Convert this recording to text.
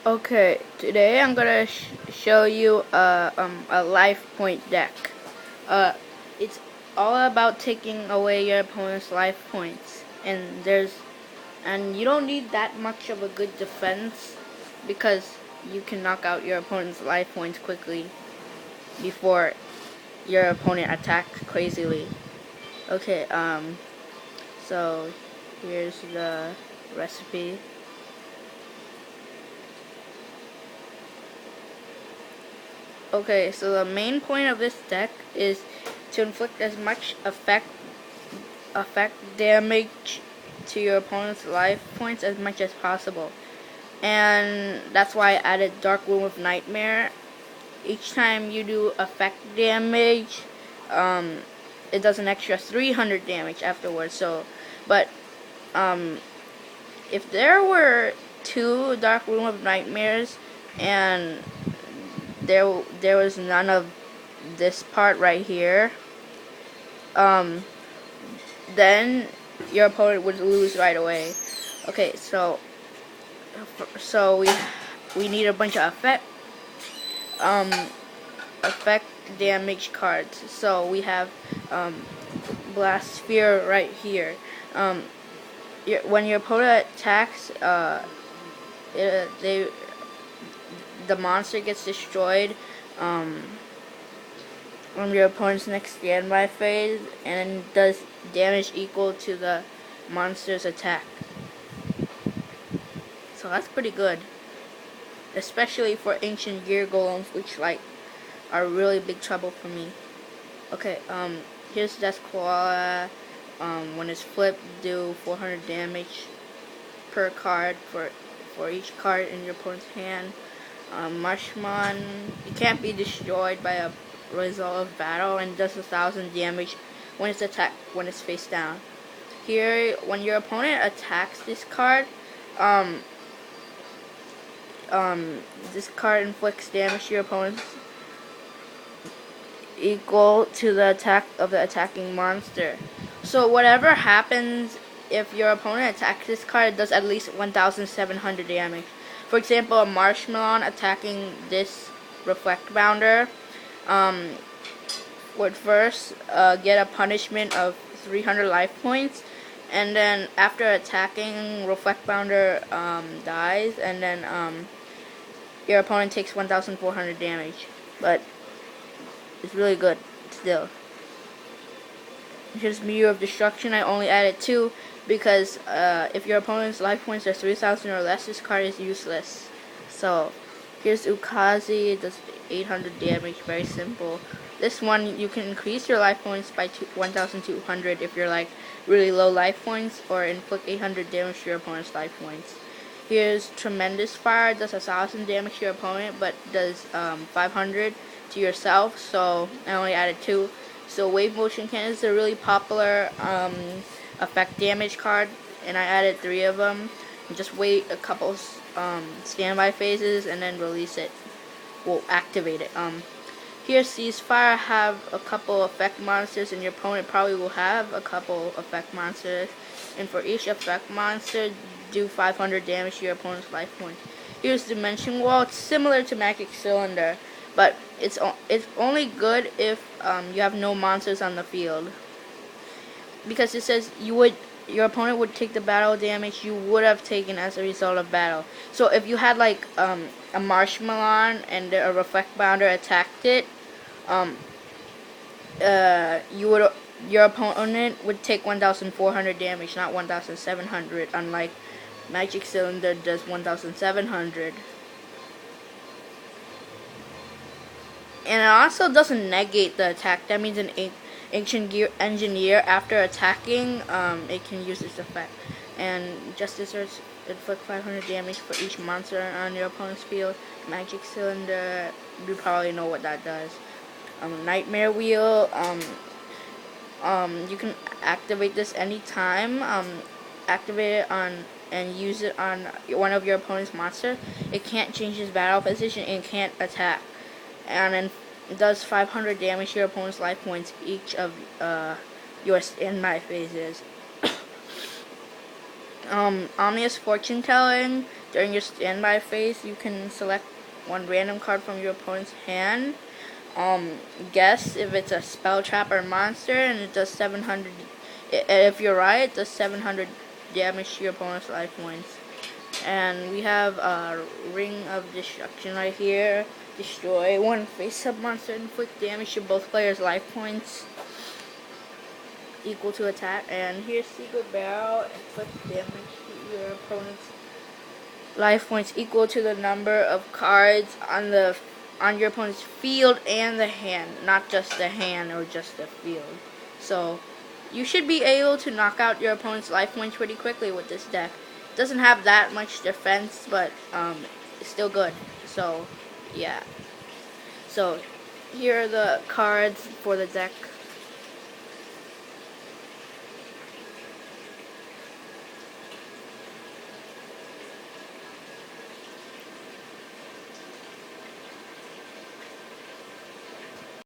Okay, today I'm gonna show you a life point deck. Uh, it's all about taking away your opponent's life points, and you don't need that much of a good defense because you can knock out your opponent's life points quickly before your opponent attacks crazily. Okay, so here's the recipe. Okay, so the main point of this deck is to inflict as much effect damage to your opponent's life points as much as possible. And that's why I added Dark Room of Nightmare. Each time you do effect damage, it does an extra 300 damage afterwards. So, but if there were 2 Dark Room of Nightmares and there was none of this part right here, then your opponent would lose right away. Okay, so we need a bunch of effect damage cards. So we have Blast Sphere right here. When your opponent attacks, the monster gets destroyed on your opponent's next standby phase and does damage equal to the monster's attack. So that's pretty good, especially for ancient gear golems, which are really big trouble for me. Okay, here's this Koala. When it's flipped, do 400 damage per card for each card in your opponent's hand. Marshmallon, it can't be destroyed by a result of battle and does 1,000 damage when it's face down. Here, when your opponent attacks this card, this card inflicts damage to your opponent's equal to the attack of the attacking monster. So whatever happens, if your opponent attacks this card, it does at least 1,700 damage. For example, a Marshmallon attacking this Reflect Bounder would first get a punishment of 300 life points, and then after attacking, Reflect Bounder dies, and then your opponent takes 1,400 damage. But it's really good still. Here's Meteor of Destruction. I only added 2 because if your opponent's life points are 3,000 or less, this card is useless. So here's Ookazi. It does 800 damage. Very simple. This one, you can increase your life points by 1,200 if you're really low life points, or inflict 800 damage to your opponent's life points. Here's Tremendous Fire. It does 1,000 damage to your opponent, but does 500 to yourself. So I only added 2. So Wave Motion Cannon is a really popular effect damage card, and I added 3 of them. And just wait a couple standby phases and then release it. We'll activate it. Here, Ceasefire have a couple effect monsters, and your opponent probably will have a couple effect monsters. And for each effect monster, do 500 damage to your opponent's life point. Here's Dimension Wall. It's similar to Magic Cylinder, but it's only good if you have no monsters on the field, because it says your opponent would take the battle damage you would have taken as a result of battle. So if you had a Marshmallon and a Reflect Bounder attacked it, your opponent would take 1,400 damage, not 1,700, unlike Magic Cylinder does 1,700. And it also doesn't negate the attack. That means an ancient gear engineer, after attacking, it can use this effect. And Justicers inflict 500 damage for each monster on your opponent's field. Magic Cylinder, you probably know what that does. Nightmare Wheel, you can activate this anytime. Activate it on and use it on one of your opponent's monster. It can't change his battle position and can't attack. And then it does 500 damage to your opponent's life points each of your standby phases. Omnious Fortune Telling During your standby phase, you can select one random card from your opponent's hand. Guess if it's a spell, trap, or monster, and it does 700. If you're right, it does 700 damage to your opponent's life points. And we have a Ring of Destruction right here. Destroy one face-up monster and inflict damage to both players' life points equal to attack. And here's Secret Barrel, inflict damage to your opponent's life points equal to the number of cards on your opponent's field and the hand, not just the hand or just the field. So you should be able to knock out your opponent's life points pretty quickly with this deck. It doesn't have that much defense, but it's still good. So yeah. So here are the cards for the deck.